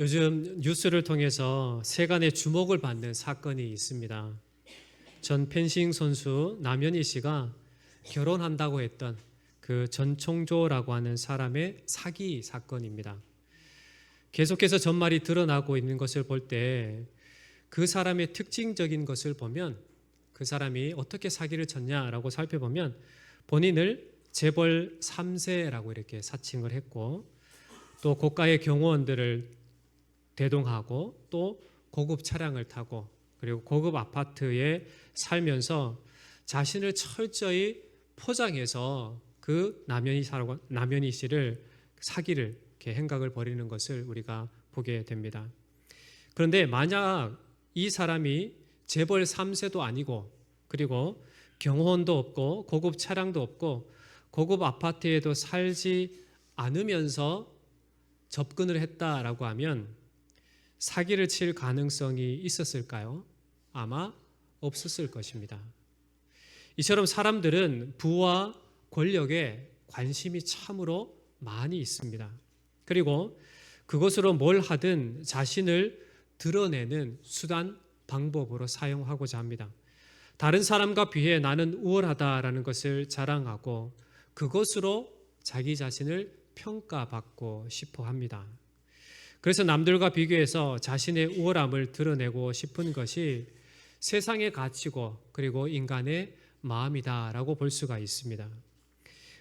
요즘 뉴스를 통해서 세간의 주목을 받는 사건이 있습니다. 전 펜싱 선수 남현희 씨가 결혼한다고 했던 그 전총조라고 하는 사람의 사기 사건입니다. 계속해서 전말이 드러나고 있는 것을 볼 때 그 사람의 특징적인 것을 보면 그 사람이 어떻게 사기를 쳤냐라고 살펴보면 본인을 재벌 3세라고 이렇게 사칭을 했고 또 고가의 경호원들을 대동하고 또 고급 차량을 타고 그리고 고급 아파트에 살면서 자신을 철저히 포장해서 그 남현희 씨를 사기를 이렇게 행각을 벌이는 것을 우리가 보게 됩니다. 그런데 만약 이 사람이 재벌 3세도 아니고 그리고 경호원도 없고 고급 차량도 없고 고급 아파트에도 살지 않으면서 접근을 했다라고 하면 사기를 칠 가능성이 있었을까요? 아마 없었을 것입니다. 이처럼 사람들은 부와 권력에 관심이 참으로 많이 있습니다. 그리고 그것으로 뭘 하든 자신을 드러내는 수단, 방법으로 사용하고자 합니다. 다른 사람과 비해 나는 우월하다라는 것을 자랑하고 그것으로 자기 자신을 평가받고 싶어 합니다. 그래서 남들과 비교해서 자신의 우월함을 드러내고 싶은 것이 세상의 가치고 그리고 인간의 마음이다라고 볼 수가 있습니다.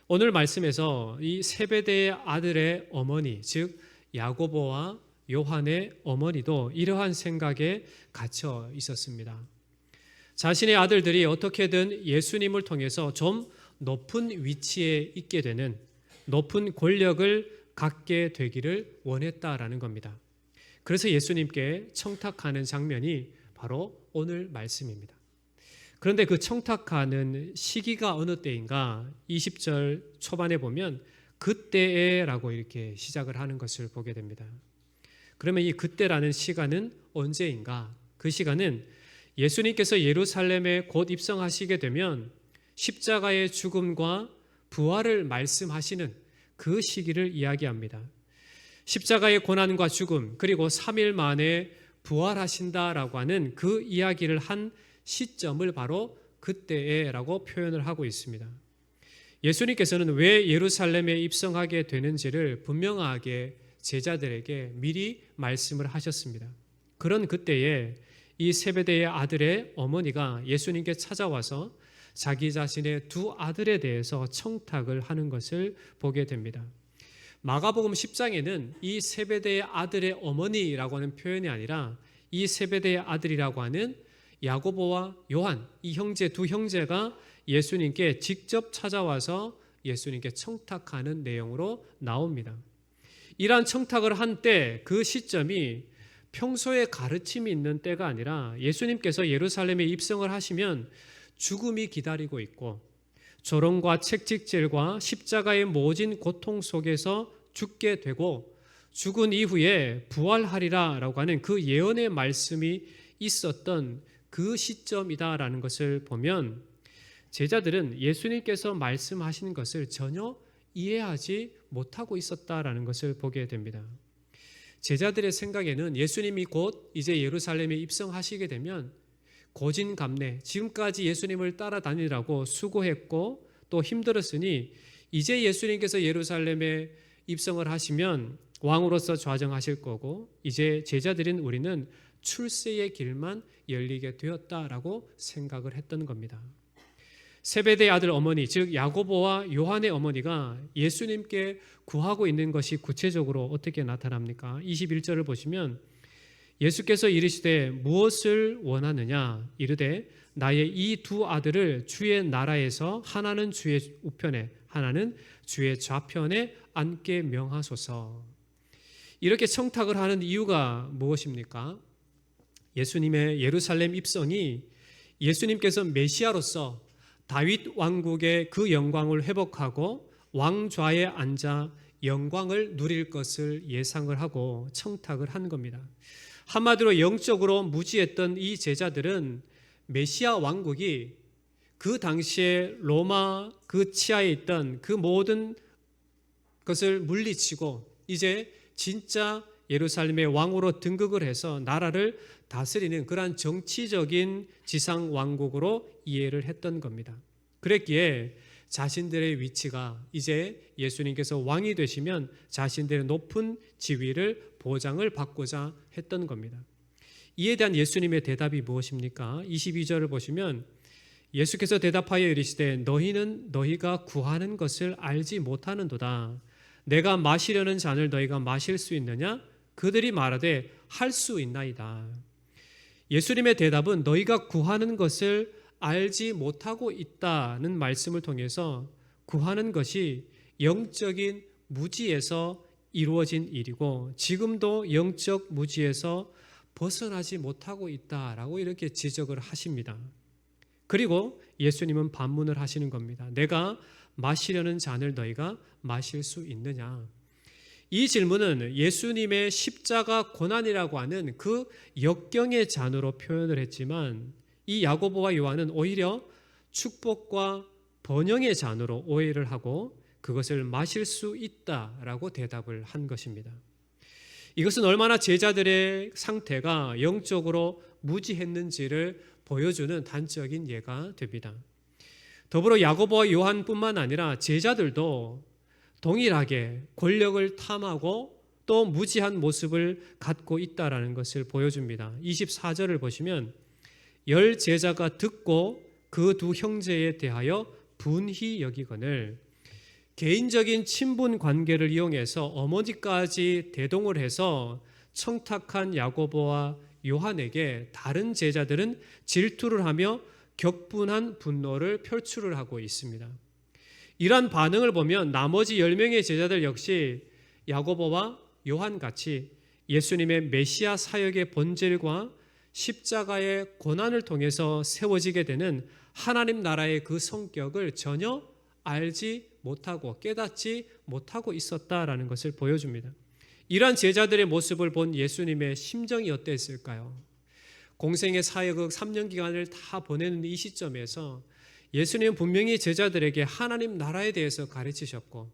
오늘 말씀에서 이 세베대의 아들의 어머니, 즉 야고보와 요한의 어머니도 이러한 생각에 갇혀 있었습니다. 자신의 아들들이 어떻게든 예수님을 통해서 좀 높은 위치에 있게 되는 높은 권력을 갖게 되기를 원했다라는 겁니다. 그래서 예수님께 청탁하는 장면이 바로 오늘 말씀입니다. 그런데 그 청탁하는 시기가 어느 때인가 20절 초반에 보면 그때에라고 이렇게 시작을 하는 것을 보게 됩니다. 그러면 이 그때라는 시간은 언제인가? 그 시간은 예수님께서 예루살렘에 곧 입성하시게 되면 십자가의 죽음과 부활을 말씀하시는 그 시기를 이야기합니다. 십자가의 고난과 죽음 그리고 3일 만에 부활하신다라고 하는 그 이야기를 한 시점을 바로 그때에라고 표현을 하고 있습니다. 예수님께서는 왜 예루살렘에 입성하게 되는지를 분명하게 제자들에게 미리 말씀을 하셨습니다. 그런 그때에 이 세베대의 아들의 어머니가 예수님께 찾아와서 자기 자신의 두 아들에 대해서 청탁을 하는 것을 보게 됩니다. 마가복음 10장에는 이 세베대의 아들의 어머니라고 하는 표현이 아니라 이 세베대의 아들이라고 하는 야고보와 요한, 이 두 형제가 예수님께 직접 찾아와서 예수님께 청탁하는 내용으로 나옵니다. 이러한 청탁을 한 때 그 시점이 평소에 가르침이 있는 때가 아니라 예수님께서 예루살렘에 입성을 하시면 죽음이 기다리고 있고 조롱과 채찍질과 십자가의 모진 고통 속에서 죽게 되고 죽은 이후에 부활하리라라고 하는 그 예언의 말씀이 있었던 그 시점이다라는 것을 보면 제자들은 예수님께서 말씀하시는 것을 전혀 이해하지 못하고 있었다라는 것을 보게 됩니다. 제자들의 생각에는 예수님이 곧 이제 예루살렘에 입성하시게 되면 고진감래, 지금까지 예수님을 따라다니라고 수고했고 또 힘들었으니 이제 예수님께서 예루살렘에 입성을 하시면 왕으로서 좌정하실 거고 이제 제자들인 우리는 출세의 길만 열리게 되었다라고 생각을 했던 겁니다. 세베대의 아들 어머니, 즉 야고보와 요한의 어머니가 예수님께 구하고 있는 것이 구체적으로 어떻게 나타납니까? 21절을 보시면 예수께서 이르시되 무엇을 원하느냐? 이르되 나의 이 두 아들을 주의 나라에서 하나는 주의 우편에 하나는 주의 좌편에 앉게 명하소서. 이렇게 청탁을 하는 이유가 무엇입니까? 예수님의 예루살렘 입성이 예수님께서 메시아로서 다윗 왕국의 그 영광을 회복하고 왕좌에 앉아 영광을 누릴 것을 예상을 하고 청탁을 한 겁니다. 한마디로 영적으로 무지했던 이 제자들은 메시아 왕국이 그 당시에 로마 그 치하에 있던 그 모든 것을 물리치고 이제 진짜 예루살렘의 왕으로 등극을 해서 나라를 다스리는 그러한 정치적인 지상 왕국으로 이해를 했던 겁니다. 그랬기에 자신들의 위치가 이제 예수님께서 왕이 되시면 자신들의 높은 지위를 보장을 받고자 했던 겁니다. 이에 대한 예수님의 대답이 무엇입니까? 22절을 보시면 예수께서 대답하여 이르시되 너희는 너희가 구하는 것을 알지 못하는도다. 내가 마시려는 잔을 너희가 마실 수 있느냐? 그들이 말하되 할 수 있나이다. 예수님의 대답은 너희가 구하는 것을 알지 못하고 있다는 말씀을 통해서 구하는 것이 영적인 무지에서 이루어진 일이고 지금도 영적 무지에서 벗어나지 못하고 있다라고 이렇게 지적을 하십니다. 그리고 예수님은 반문을 하시는 겁니다. 내가 마시려는 잔을 너희가 마실 수 있느냐? 이 질문은 예수님의 십자가 고난이라고 하는 그 역경의 잔으로 표현을 했지만 이 야고보와 요한은 오히려 축복과 번영의 잔으로 오해를 하고 그것을 마실 수 있다라고 대답을 한 것입니다. 이것은 얼마나 제자들의 상태가 영적으로 무지했는지를 보여주는 단적인 예가 됩니다. 더불어 야고보와 요한뿐만 아니라 제자들도 동일하게 권력을 탐하고 또 무지한 모습을 갖고 있다라는 것을 보여줍니다. 24절을 보시면 열 제자가 듣고 그 두 형제에 대하여 분히 여기거늘 개인적인 친분 관계를 이용해서 어머니까지 대동을 해서 청탁한 야고보와 요한에게 다른 제자들은 질투를 하며 격분한 분노를 표출을 하고 있습니다. 이러한 반응을 보면 나머지 10명의 제자들 역시 야고보와 요한같이 예수님의 메시아 사역의 본질과 십자가의 고난을 통해서 세워지게 되는 하나님 나라의 그 성격을 전혀 알지 못하고 깨닫지 못하고 있었다라는 것을 보여줍니다. 이러한 제자들의 모습을 본 예수님의 심정이 어땠을까요? 공생의 사역의 3년 기간을 다 보내는 이 시점에서 예수님은 분명히 제자들에게 하나님 나라에 대해서 가르치셨고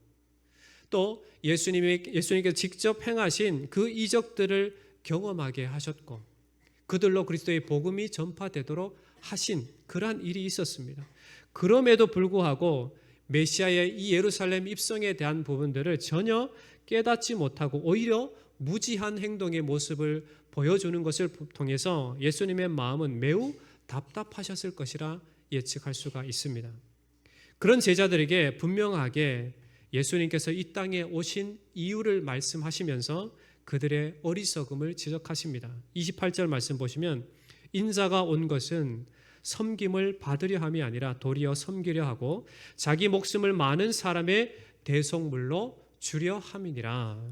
또 예수님께서 직접 행하신 그 이적들을 경험하게 하셨고 그들로 그리스도의 복음이 전파되도록 하신 그러한 일이 있었습니다. 그럼에도 불구하고 메시아의 이 예루살렘 입성에 대한 부분들을 전혀 깨닫지 못하고 오히려 무지한 행동의 모습을 보여주는 것을 통해서 예수님의 마음은 매우 답답하셨을 것이라 예측할 수가 있습니다. 그런 제자들에게 분명하게 예수님께서 이 땅에 오신 이유를 말씀하시면서 그들의 어리석음을 지적하십니다. 28절 말씀 보시면 인자가 온 것은 섬김을 받으려 함이 아니라 도리어 섬기려 하고 자기 목숨을 많은 사람의 대속물로 주려 함이니라.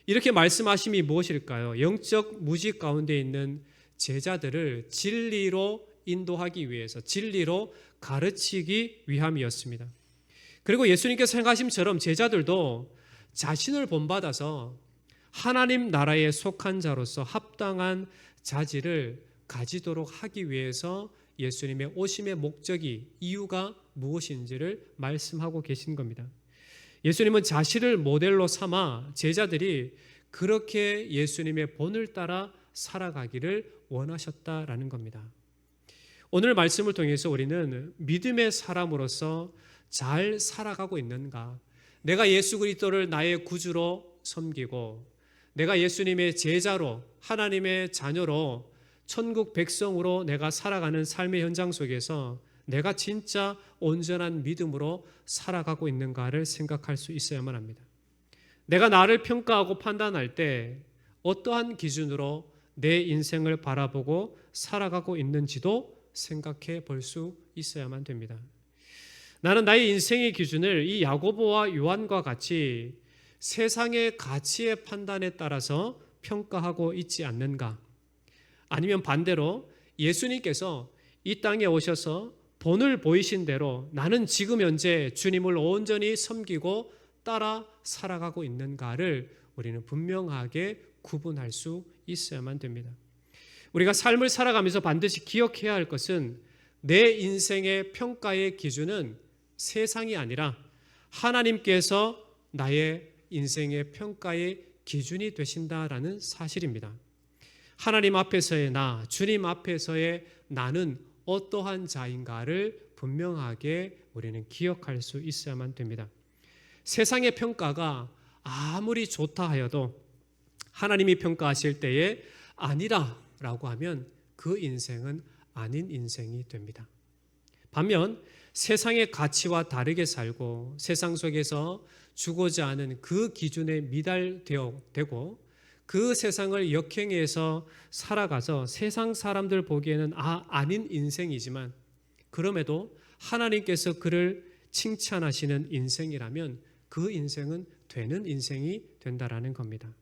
이렇게 말씀하심이 무엇일까요? 영적 무지 가운데 있는 제자들을 진리로 인도하기 위해서 진리로 가르치기 위함이었습니다. 그리고 예수님께서 행하심처럼 제자들도 자신을 본받아서 하나님 나라에 속한 자로서 합당한 자질을 가지도록 하기 위해서 예수님의 오심의 목적이 이유가 무엇인지를 말씀하고 계신 겁니다. 예수님은 자신을 모델로 삼아 제자들이 그렇게 예수님의 본을 따라 살아가기를 원하셨다라는 겁니다. 오늘 말씀을 통해서 우리는 믿음의 사람으로서 잘 살아가고 있는가? 내가 예수 그리스도를 나의 구주로 섬기고 내가 예수님의 제자로 하나님의 자녀로 천국 백성으로 내가 살아가는 삶의 현장 속에서 내가 진짜 온전한 믿음으로 살아가고 있는가를 생각할 수 있어야만 합니다. 내가 나를 평가하고 판단할 때 어떠한 기준으로 내 인생을 바라보고 살아가고 있는지도 생각해 볼 수 있어야만 됩니다. 나는 나의 인생의 기준을 이 야고보와 요한과 같이 세상의 가치의 판단에 따라서 평가하고 있지 않는가? 아니면 반대로 예수님께서 이 땅에 오셔서 본을 보이신 대로 나는 지금 현재 주님을 온전히 섬기고 따라 살아가고 있는가를 우리는 분명하게 구분할 수 있어야만 됩니다. 우리가 삶을 살아가면서 반드시 기억해야 할 것은 내 인생의 평가의 기준은 세상이 아니라 하나님께서 나의 인생의 평가의 기준이 되신다라는 사실입니다. 하나님 앞에서의 나, 주님 앞에서의 나는 어떠한 자인가를 분명하게 우리는 기억할 수 있어야만 됩니다. 세상의 평가가 아무리 좋다 하여도 하나님이 평가하실 때에 아니라 라고 하면 그 인생은 아닌 인생이 됩니다. 반면 세상의 가치와 다르게 살고 세상 속에서 주고자 하는 그 기준에 미달되고 그 세상을 역행해서 살아가서 세상 사람들 보기에는 아닌 인생이지만 그럼에도 하나님께서 그를 칭찬하시는 인생이라면 그 인생은 되는 인생이 된다라는 겁니다.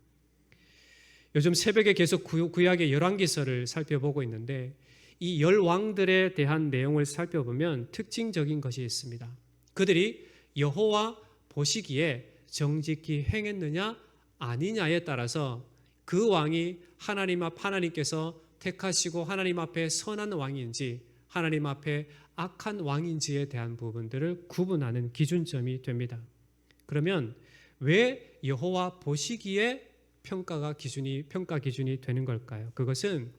요즘 새벽에 계속 구약의 열왕기서를 살펴보고 있는데 이 열 왕들에 대한 내용을 살펴보면 특징적인 것이 있습니다. 그들이 여호와 보시기에 정직히 행했느냐 아니냐에 따라서 그 왕이 하나님께서 택하시고 하나님 앞에 선한 왕인지 하나님 앞에 악한 왕인지에 대한 부분들을 구분하는 기준점이 됩니다. 그러면 왜 여호와 보시기에 평가 기준이 되는 걸까요? 그것은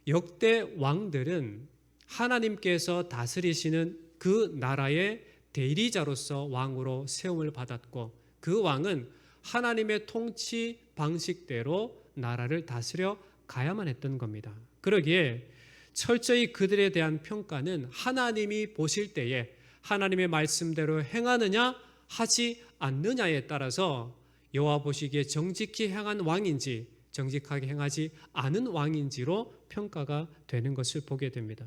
역대 왕들은 하나님께서 다스리시는 그 나라의 대리자로서 왕으로 세움을 받았고 그 왕은 하나님의 통치 방식대로 나라를 다스려 가야만 했던 겁니다. 그러기에 철저히 그들에 대한 평가는 하나님이 보실 때에 하나님의 말씀대로 행하느냐 하지 않느냐에 따라서 여호와 보시기에 정직히 행한 왕인지 정직하게 행하지 않은 왕인지로 평가가 되는 것을 보게 됩니다.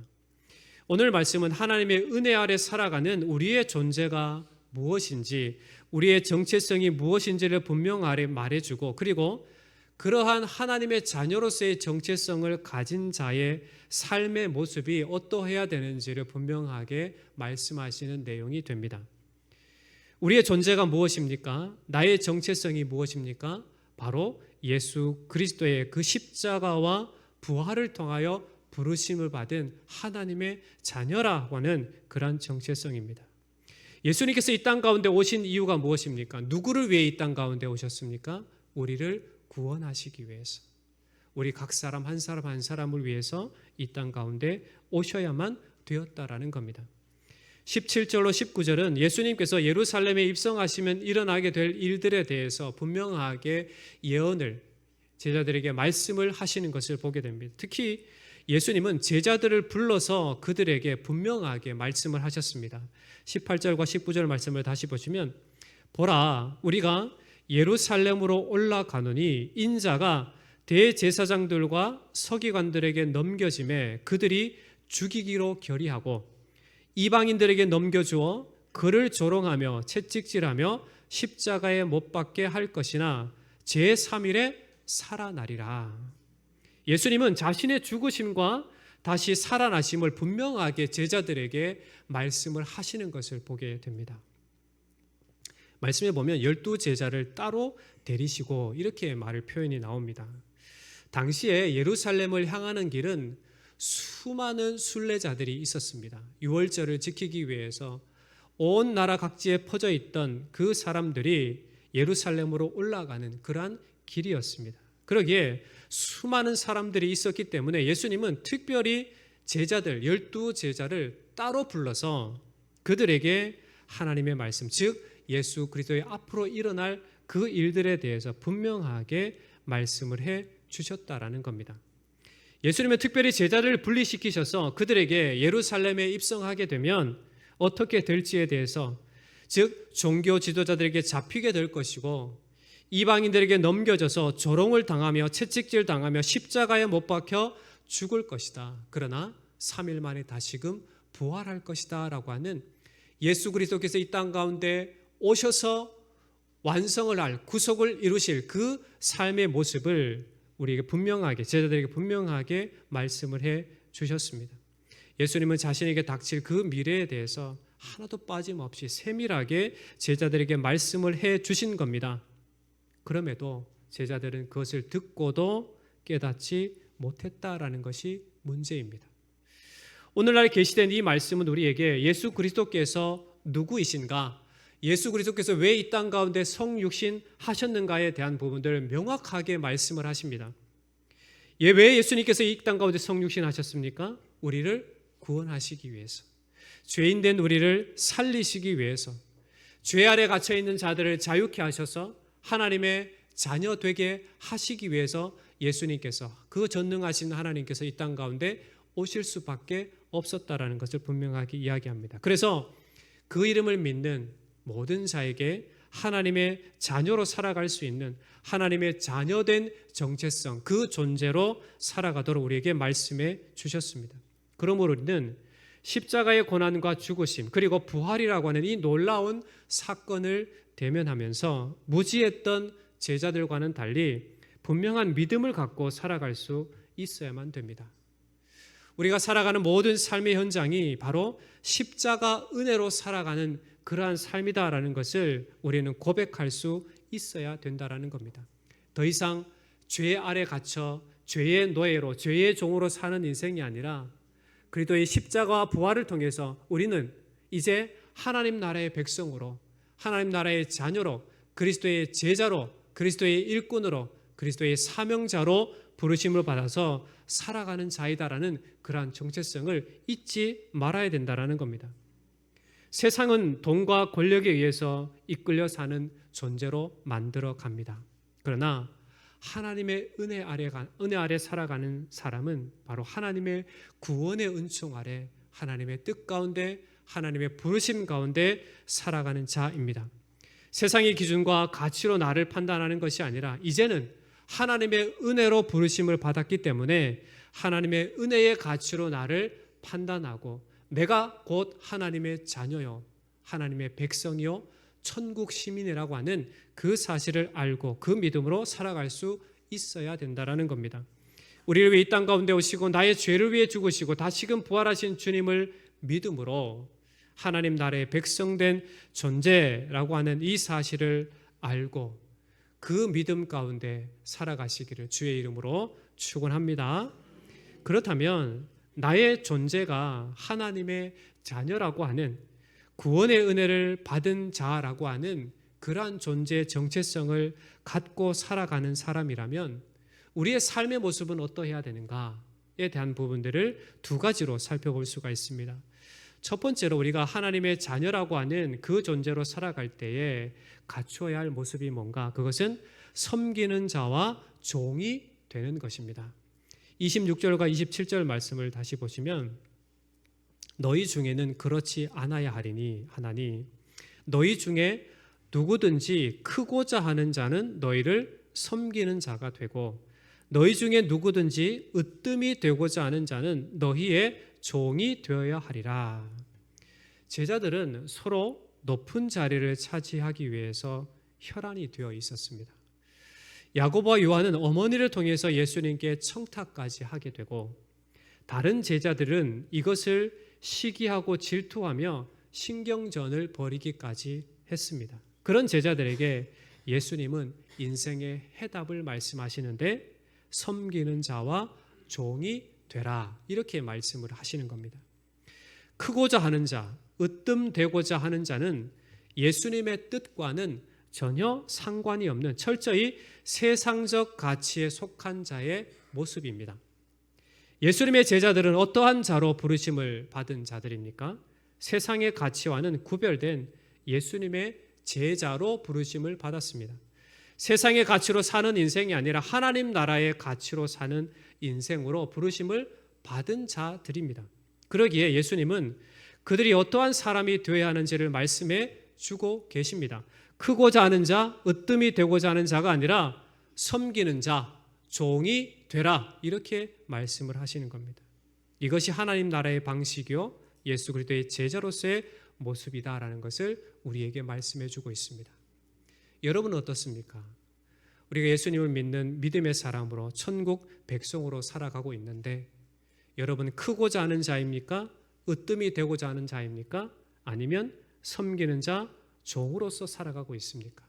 오늘 말씀은 하나님의 은혜 아래 살아가는 우리의 존재가 무엇인지 우리의 정체성이 무엇인지를 분명하게 말해주고 그리고 그러한 하나님의 자녀로서의 정체성을 가진 자의 삶의 모습이 어떠해야 되는지를 분명하게 말씀하시는 내용이 됩니다. 우리의 존재가 무엇입니까? 나의 정체성이 무엇입니까? 바로 예수 그리스도의 그 십자가와 부활을 통하여 부르심을 받은 하나님의 자녀라고 하는 그런 정체성입니다. 예수님께서 이 땅 가운데 오신 이유가 무엇입니까? 누구를 위해 이 땅 가운데 오셨습니까? 우리를 구원하시기 위해서. 우리 각 사람 한 사람을 위해서 이 땅 가운데 오셔야만 되었다라는 겁니다. 17절로 19절은 예수님께서 예루살렘에 입성하시면 일어나게 될 일들에 대해서 분명하게 예언을 제자들에게 말씀을 하시는 것을 보게 됩니다. 특히 예수님은 제자들을 불러서 그들에게 분명하게 말씀을 하셨습니다. 18절과 19절 말씀을 다시 보시면 보라 우리가 예루살렘으로 올라가노니 인자가 대제사장들과 서기관들에게 넘겨짐에 그들이 죽이기로 결의하고 이방인들에게 넘겨주어 그를 조롱하며 채찍질하며 십자가에 못 박게 할 것이나 제3일에 살아나리라. 예수님은 자신의 죽으심과 다시 살아나심을 분명하게 제자들에게 말씀을 하시는 것을 보게 됩니다. 말씀에 보면 12제자를 따로 데리시고 이렇게 말을 표현이 나옵니다. 당시에 예루살렘을 향하는 길은 수많은 순례자들이 있었습니다. 유월절을 지키기 위해서 온 나라 각지에 퍼져 있던 그 사람들이 예루살렘으로 올라가는 그러한 길이었습니다. 그러기에 수많은 사람들이 있었기 때문에 예수님은 특별히 제자들 12제자를 따로 불러서 그들에게 하나님의 말씀 즉 예수 그리스도의 앞으로 일어날 그 일들에 대해서 분명하게 말씀을 해 주셨다라는 겁니다. 예수님은 특별히 제자를 분리시키셔서 그들에게 예루살렘에 입성하게 되면 어떻게 될지에 대해서 즉 종교 지도자들에게 잡히게 될 것이고 이방인들에게 넘겨져서 조롱을 당하며 채찍질 당하며 십자가에 못 박혀 죽을 것이다. 그러나 3일 만에 다시금 부활할 것이다 라고 하는 예수 그리스도께서 이 땅 가운데 오셔서 완성을 할 구속을 이루실 그 삶의 모습을 우리에게 분명하게 제자들에게 분명하게 말씀을 해 주셨습니다. 예수님은 자신에게 닥칠 그 미래에 대해서 하나도 빠짐없이 세밀하게 제자들에게 말씀을 해 주신 겁니다. 그럼에도 제자들은 그것을 듣고도 깨닫지 못했다라는 것이 문제입니다. 오늘날 계시된 이 말씀은 우리에게 예수 그리스도께서 누구이신가, 예수 그리스도께서 왜 이 땅 가운데 성육신 하셨는가에 대한 부분들을 명확하게 말씀을 하십니다. 왜 예수님께서 이 땅 가운데 성육신 하셨습니까? 우리를 구원하시기 위해서, 죄인된 우리를 살리시기 위해서, 죄 아래 갇혀 있는 자들을 자유케 하셔서 하나님의 자녀 되게 하시기 위해서 예수님께서, 그 전능하신 하나님께서 이 땅 가운데 오실 수밖에 없었다라는 것을 분명하게 이야기합니다. 그래서 그 이름을 믿는 모든 자에게 하나님의 자녀로 살아갈 수 있는, 하나님의 자녀된 정체성, 그 존재로 살아가도록 우리에게 말씀해 주셨습니다. 그러므로 우리는 십자가의 고난과 죽으심 그리고 부활이라고 하는 이 놀라운 사건을 대면하면서 무지했던 제자들과는 달리 분명한 믿음을 갖고 살아갈 수 있어야만 됩니다. 우리가 살아가는 모든 삶의 현장이 바로 십자가 은혜로 살아가는 그러한 삶이다라는 것을 우리는 고백할 수 있어야 된다라는 겁니다. 더 이상 죄 아래 갇혀 죄의 노예로, 죄의 종으로 사는 인생이 아니라 그리스도의 십자가와 부활을 통해서 우리는 이제 하나님 나라의 백성으로, 하나님 나라의 자녀로, 그리스도의 제자로, 그리스도의 일꾼으로, 그리스도의 사명자로 부르심을 받아서 살아가는 자이다라는 그러한 정체성을 잊지 말아야 된다라는 겁니다. 세상은 돈과 권력에 의해서 이끌려 사는 존재로 만들어 갑니다. 그러나 하나님의 은혜 아래 살아가는 사람은 바로 하나님의 구원의 은총 아래, 하나님의 뜻 가운데, 하나님의 부르심 가운데 살아가는 자입니다. 세상의 기준과 가치로 나를 판단하는 것이 아니라 이제는 하나님의 은혜로 부르심을 받았기 때문에 하나님의 은혜의 가치로 나를 판단하고, 내가 곧 하나님의 자녀요, 하나님의 백성이요, 천국 시민이라고 하는 그 사실을 알고 그 믿음으로 살아갈 수 있어야 된다라는 겁니다. 우리를 위해 이 땅 가운데 오시고 나의 죄를 위해 죽으시고 다시금 부활하신 주님을 믿음으로 하나님 나라의 백성된 존재라고 하는 이 사실을 알고 그 믿음 가운데 살아가시기를 주의 이름으로 축원합니다. 그렇다면 나의 존재가 하나님의 자녀라고 하는, 구원의 은혜를 받은 자라고 하는 그러한 존재의 정체성을 갖고 살아가는 사람이라면 우리의 삶의 모습은 어떠해야 되는가에 대한 부분들을 두 가지로 살펴볼 수가 있습니다. 첫 번째로 우리가 하나님의 자녀라고 하는 그 존재로 살아갈 때에 갖추어야 할 모습이 뭔가? 그것은 섬기는 자와 종이 되는 것입니다. 26절과 27절 말씀을 다시 보시면, 너희 중에는 그렇지 않아야 하나니 너희 중에 누구든지 크고자 하는 자는 너희를 섬기는 자가 되고, 너희 중에 누구든지 으뜸이 되고자 하는 자는 너희의 종이 되어야 하리라. 제자들은 서로 높은 자리를 차지하기 위해서 혈안이 되어 있었습니다. 야고보와 요한은 어머니를 통해서 예수님께 청탁까지 하게 되고, 다른 제자들은 이것을 시기하고 질투하며 신경전을 벌이기까지 했습니다. 그런 제자들에게 예수님은 인생의 해답을 말씀하시는데, 섬기는 자와 종이 되라, 이렇게 말씀을 하시는 겁니다. 크고자 하는 자, 으뜸되고자 하는 자는 예수님의 뜻과는 전혀 상관이 없는 철저히 세상적 가치에 속한 자의 모습입니다. 예수님의 제자들은 어떠한 자로 부르심을 받은 자들입니까? 세상의 가치와는 구별된 예수님의 제자로 부르심을 받았습니다. 세상의 가치로 사는 인생이 아니라 하나님 나라의 가치로 사는 인생으로 부르심을 받은 자들입니다. 그러기에 예수님은 그들이 어떠한 사람이 되어야 하는지를 말씀해 주고 계십니다. 크고자 하는 자, 으뜸이 되고자 하는 자가 아니라 섬기는 자, 종이 되라, 이렇게 말씀을 하시는 겁니다. 이것이 하나님 나라의 방식이요 예수 그리스도의 제자로서의 모습이다라는 것을 우리에게 말씀해 주고 있습니다. 여러분은 어떻습니까? 우리가 예수님을 믿는 믿음의 사람으로 천국 백성으로 살아가고 있는데, 여러분 크고자 하는 자입니까? 으뜸이 되고자 하는 자입니까? 아니면 섬기는 자, 종으로서 살아가고 있습니까?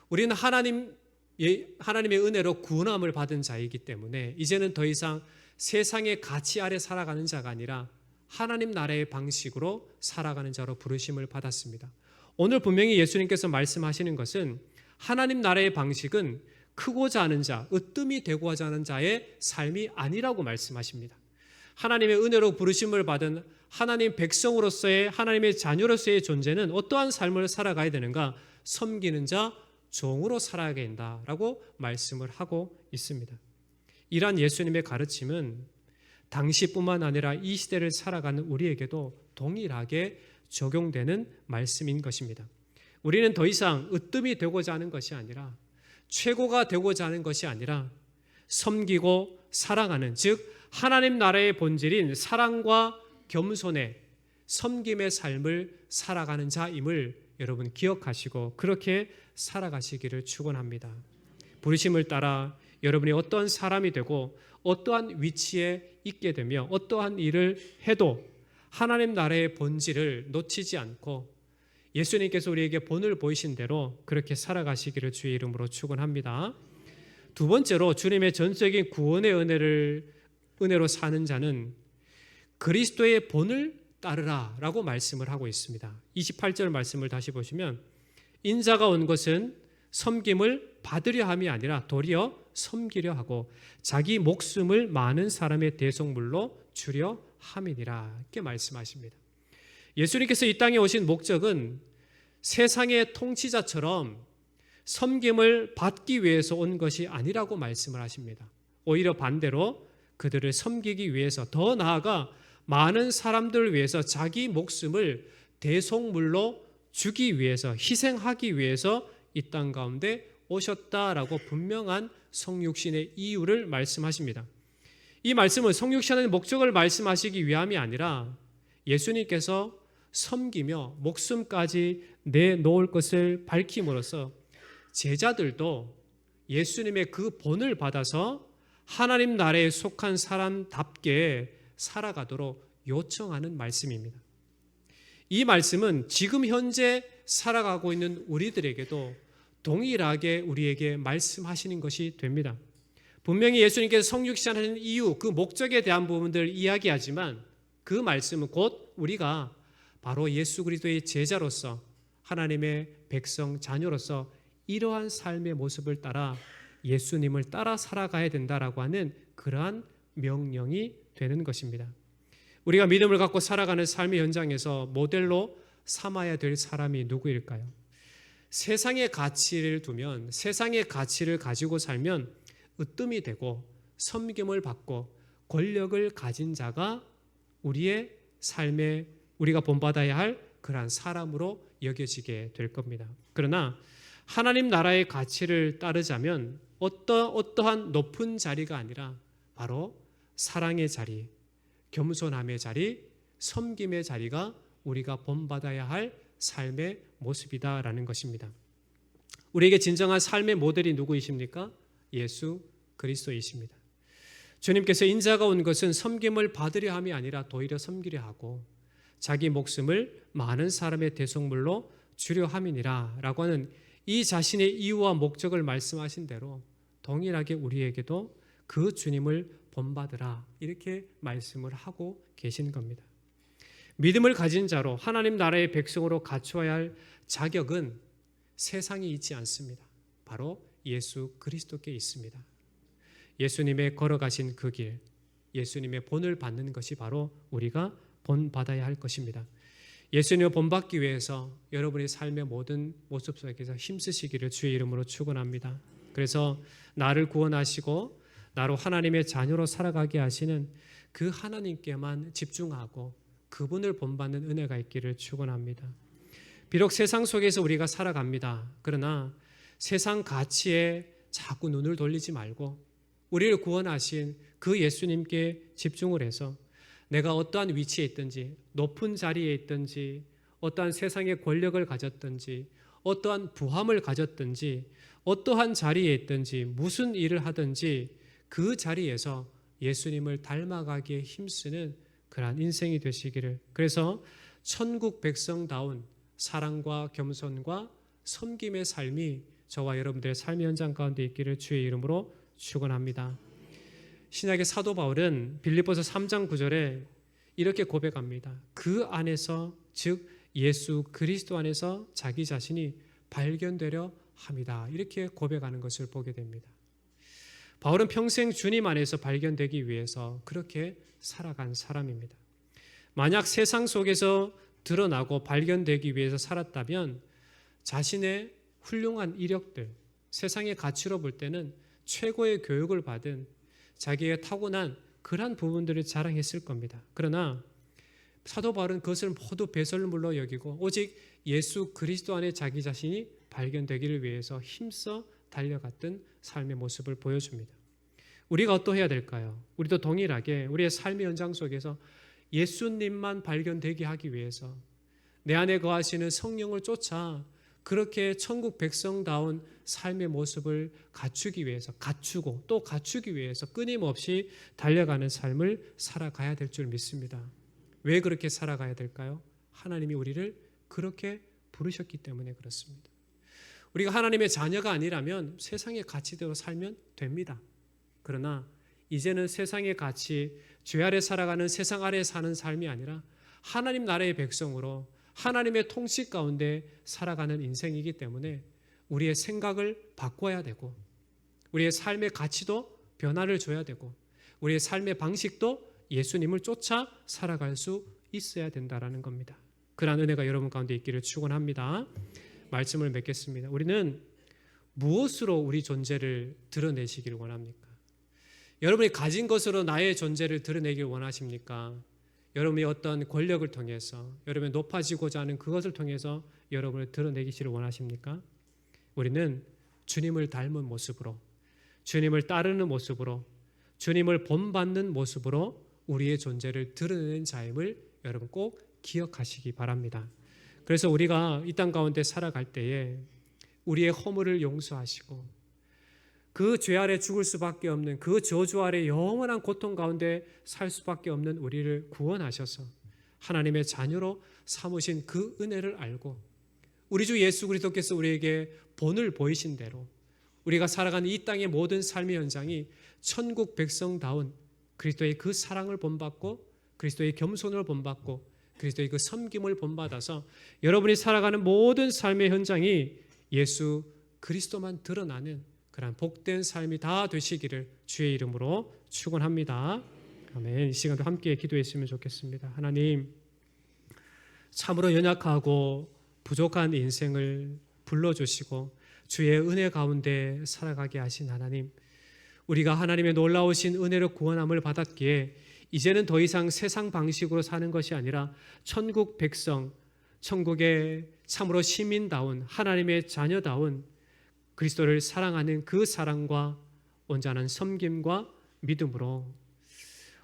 우리는 하나님의 은혜로 구원함을 받은 자이기 때문에 이제는 더 이상 세상의 가치 아래 살아가는 자가 아니라 하나님 나라의 방식으로 살아가는 자로 부르심을 받았습니다. 오늘 분명히 예수님께서 말씀하시는 것은 하나님 나라의 방식은 크고자 하는 자, 으뜸이 되고자 하는 자의 삶이 아니라고 말씀하십니다. 하나님의 은혜로 부르심을 받은 하나님 백성으로서의, 하나님의 자녀로서의 존재는 어떠한 삶을 살아가야 되는가? 섬기는 자, 종으로 살아야 된다라고 말씀을 하고 있습니다. 이러한 예수님의 가르침은 당시뿐만 아니라 이 시대를 살아가는 우리에게도 동일하게 적용되는 말씀인 것입니다. 우리는 더 이상 으뜸이 되고자 하는 것이 아니라, 최고가 되고자 하는 것이 아니라 섬기고 사랑하는, 즉 하나님 나라의 본질인 사랑과 겸손의 섬김의 삶을 살아가는 자임을 여러분 기억하시고 그렇게 살아가시기를 축원합니다. 부르심을 따라 여러분이 어떠한 사람이 되고 어떠한 위치에 있게 되며 어떠한 일을 해도 하나님 나라의 본질을 놓치지 않고 예수님께서 우리에게 본을 보이신 대로 그렇게 살아가시기를 주의 이름으로 축원합니다. 두 번째로 주님의 전적인 구원의 은혜로 사는 자는 그리스도의 본을 따르라 라고 말씀을 하고 있습니다. 28절 말씀을 다시 보시면 인자가 온 것은 섬김을 받으려 함이 아니라 도리어 섬기려 하고 자기 목숨을 많은 사람의 대속물로 주려 함이니라 이렇게 말씀하십니다. 예수님께서 이 땅에 오신 목적은 세상의 통치자처럼 섬김을 받기 위해서 온 것이 아니라고 말씀을 하십니다. 오히려 반대로 그들을 섬기기 위해서, 더 나아가 많은 사람들을 위해서 자기 목숨을 대속물로 주기 위해서, 희생하기 위해서 이 땅 가운데 오셨다라고 분명한 성육신의 이유를 말씀하십니다. 이 말씀은 성육신의 목적을 말씀하시기 위함이 아니라 예수님께서 섬기며 목숨까지 내놓을 것을 밝힘으로써 제자들도 예수님의 그 본을 받아서 하나님 나라에 속한 사람답게 살아가도록 요청하는 말씀입니다. 이 말씀은 지금 현재 살아가고 있는 우리들에게도 동일하게 우리에게 말씀하시는 것이 됩니다. 분명히 예수님께서 성육신하는 이유, 그 목적에 대한 부분들을 이야기하지만 그 말씀은 곧 우리가 바로 예수 그리스도의 제자로서 하나님의 백성 자녀로서 이러한 삶의 모습을 따라 예수님을 따라 살아가야 된다라고 하는 그러한 명령이 되는 것입니다. 우리가 믿음을 갖고 살아가는 삶의 현장에서 모델로 삼아야 될 사람이 누구일까요? 세상의 가치를 두면, 세상의 가치를 가지고 살면 으뜸이 되고 섬김을 받고 권력을 가진 자가 우리의 삶에 우리가 본받아야 할 그러한 사람으로 여겨지게 될 겁니다. 그러나 하나님 나라의 가치를 따르자면 어떠한 높은 자리가 아니라 바로 사랑의 자리, 겸손함의 자리, 섬김의 자리가 우리가 본받아야 할 삶의 모습이다라는 것입니다. 우리에게 진정한 삶의 모델이 누구이십니까? 예수 그리스도이십니다. 주님께서 인자가 온 것은 섬김을 받으려 함이 아니라 도리어 섬기려 하고 자기 목숨을 많은 사람의 대속물로 주려 함이니라 라고 하는 이 자신의 이유와 목적을 말씀하신 대로 동일하게 우리에게도 그 주님을 본받으라 이렇게 말씀을 하고 계신 겁니다. 믿음을 가진 자로 하나님 나라의 백성으로 갖추어야 할 자격은 세상에 있지 않습니다. 바로 예수 그리스도께 있습니다. 예수님의 걸어가신 그 길, 예수님의 본을 받는 것이 바로 우리가 본받아야 할 것입니다. 예수님을 본받기 위해서 여러분의 삶의 모든 모습 속에서 힘쓰시기를 주의 이름으로 축원합니다. 그래서 나를 구원하시고 나로 하나님의 자녀로 살아가게 하시는 그 하나님께만 집중하고 그분을 본받는 은혜가 있기를 축원합니다. 비록 세상 속에서 우리가 살아갑니다. 그러나 세상 가치에 자꾸 눈을 돌리지 말고 우리를 구원하신 그 예수님께 집중을 해서 내가 어떠한 위치에 있든지, 높은 자리에 있든지, 어떠한 세상의 권력을 가졌든지, 어떠한 부함을 가졌든지, 어떠한 자리에 있든지, 무슨 일을 하든지 그 자리에서 예수님을 닮아가기에 힘쓰는 그러한 인생이 되시기를, 그래서 천국 백성다운 사랑과 겸손과 섬김의 삶이 저와 여러분들의 삶의 현장 가운데 있기를 주의 이름으로 축원합니다. 신약의 사도 바울은 빌립보서 3장 9절에 이렇게 고백합니다. 그 안에서 즉 예수 그리스도 안에서 자기 자신이 발견되려 합니다. 이렇게 고백하는 것을 보게 됩니다. 바울은 평생 주님 안에서 발견되기 위해서 그렇게 살아간 사람입니다. 만약 세상 속에서 드러나고 발견되기 위해서 살았다면 자신의 훌륭한 이력들, 세상의 가치로 볼 때는 최고의 교육을 받은 자기의 타고난 그러한 부분들을 자랑했을 겁니다. 그러나 사도 바울은 그것을 모두 배설물로 여기고 오직 예수 그리스도 안에 자기 자신이 발견되기를 위해서 힘써 달려갔던 삶의 모습을 보여줍니다. 우리가 어떠해야 될까요? 우리도 동일하게 우리의 삶의 현장 속에서 예수님만 발견되게 하기 위해서 내 안에 거하시는 성령을 쫓아 그렇게 천국 백성다운 삶의 모습을 갖추기 위해서 갖추고 또 갖추기 위해서 끊임없이 달려가는 삶을 살아가야 될 줄 믿습니다. 왜 그렇게 살아가야 될까요? 하나님이 우리를 그렇게 부르셨기 때문에 그렇습니다. 우리가 하나님의 자녀가 아니라면 세상의 가치대로 살면 됩니다. 그러나 이제는 세상의 가치, 죄 아래 살아가는 세상 아래 사는 삶이 아니라 하나님 나라의 백성으로 하나님의 통치 가운데 살아가는 인생이기 때문에 우리의 생각을 바꿔야 되고 우리의 삶의 가치도 변화를 줘야 되고 우리의 삶의 방식도 예수님을 쫓아 살아갈 수 있어야 된다라는 겁니다. 그러한 은혜가 여러분 가운데 있기를 축원합니다. 말씀을 맺겠습니다. 우리는 무엇으로 우리 존재를 드러내시기를 원합니까? 여러분이 가진 것으로 나의 존재를 드러내길 원하십니까? 여러분이 어떤 권력을 통해서 여러분이 높아지고자 하는 그것을 통해서 여러분을 드러내기를 원하십니까? 우리는 주님을 닮은 모습으로 주님을 따르는 모습으로 주님을 본받는 모습으로 우리의 존재를 드러내는 자임을 여러분 꼭 기억하시기 바랍니다. 그래서 우리가 이 땅 가운데 살아갈 때에 우리의 허물을 용서하시고 그 죄 아래 죽을 수밖에 없는 그 저주 아래 영원한 고통 가운데 살 수밖에 없는 우리를 구원하셔서 하나님의 자녀로 삼으신 그 은혜를 알고 우리 주 예수 그리스도께서 우리에게 본을 보이신 대로 우리가 살아가는 이 땅의 모든 삶의 현장이 천국 백성다운 그리스도의 그 사랑을 본받고 그리스도의 겸손을 본받고 그리스도의 그 섬김을 본받아서 여러분이 살아가는 모든 삶의 현장이 예수 그리스도만 드러나는 그런 복된 삶이 다 되시기를 주의 이름으로 축원합니다. 아멘. 이 시간도 함께 기도했으면 좋겠습니다. 하나님, 참으로 연약하고 부족한 인생을 불러주시고 주의 은혜 가운데 살아가게 하신 하나님, 우리가 하나님의 놀라우신 은혜로 구원함을 받았기에 이제는 더 이상 세상 방식으로 사는 것이 아니라 천국 백성, 천국의 참으로 시민다운 하나님의 자녀다운 그리스도를 사랑하는 그 사랑과 온전한 섬김과 믿음으로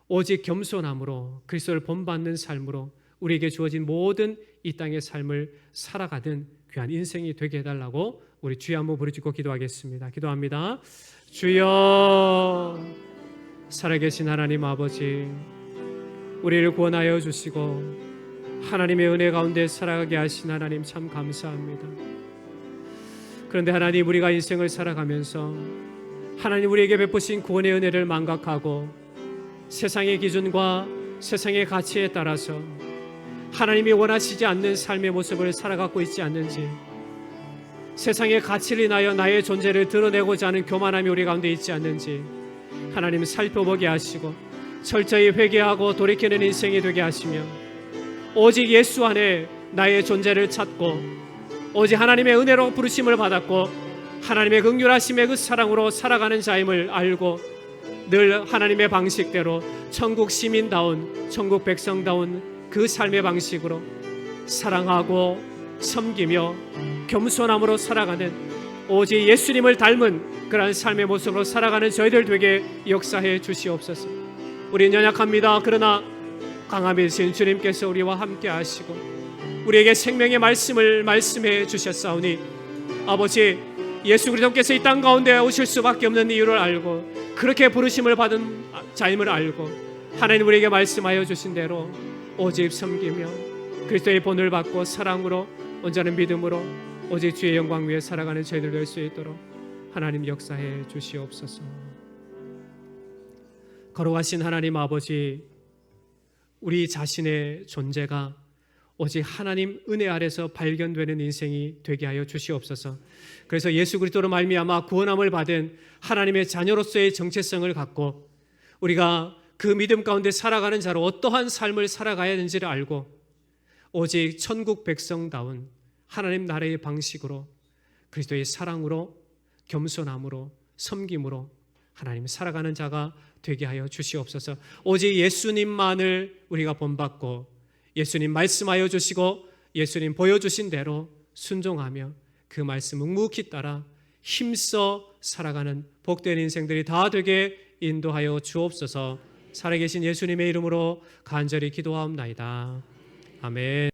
오직 겸손함으로 그리스도를 본받는 삶으로 우리에게 주어진 모든 이 땅의 삶을 살아가는 귀한 인생이 되게 해달라고 우리 주여 한번 부르짖고 기도하겠습니다. 기도합니다. 주여, 살아계신 하나님 아버지, 우리를 구원하여 주시고 하나님의 은혜 가운데 살아가게 하신 하나님 참 감사합니다. 그런데 하나님, 우리가 인생을 살아가면서 하나님 우리에게 베푸신 구원의 은혜를 망각하고 세상의 기준과 세상의 가치에 따라서 하나님이 원하시지 않는 삶의 모습을 살아가고 있지 않는지, 세상의 가치를 인하여 나의 존재를 드러내고자 하는 교만함이 우리 가운데 있지 않는지 하나님 살펴보게 하시고 철저히 회개하고 돌이키는 인생이 되게 하시며 오직 예수 안에 나의 존재를 찾고 오직 하나님의 은혜로 부르심을 받았고 하나님의 긍휼하심의 그 사랑으로 살아가는 자임을 알고 늘 하나님의 방식대로 천국 시민다운 천국 백성다운 그 삶의 방식으로 사랑하고 섬기며 겸손함으로 살아가는 오직 예수님을 닮은 그러한 삶의 모습으로 살아가는 저희들 되게 역사해 주시옵소서. 우리는 연약합니다. 그러나 강함이신 주님께서 우리와 함께 하시고 우리에게 생명의 말씀을 말씀해 주셨사오니 아버지, 예수 그리스도께서 이 땅 가운데 오실 수밖에 없는 이유를 알고 그렇게 부르심을 받은 자임을 알고 하나님 우리에게 말씀하여 주신 대로 오직 섬기며 그리스도의 본을 받고 사랑으로 온전한 믿음으로 오직 주의 영광 위에 살아가는 저희들 될 수 있도록 하나님 역사해 주시옵소서. 거룩하신 하나님 아버지, 우리 자신의 존재가 오직 하나님 은혜 아래서 발견되는 인생이 되게 하여 주시옵소서. 그래서 예수 그리스도로 말미암아 구원함을 받은 하나님의 자녀로서의 정체성을 갖고 우리가 그 믿음 가운데 살아가는 자로 어떠한 삶을 살아가야 하는지를 알고 오직 천국 백성다운 하나님 나라의 방식으로 그리스도의 사랑으로 겸손함으로 섬김으로 하나님 살아가는 자가 되게 하여 주시옵소서. 오직 예수님만을 우리가 본받고 예수님 말씀하여 주시고 예수님 보여주신 대로 순종하며 그 말씀 묵묵히 따라 힘써 살아가는 복된 인생들이 다 되게 인도하여 주옵소서. 살아계신 예수님의 이름으로 간절히 기도하옵나이다. 아멘.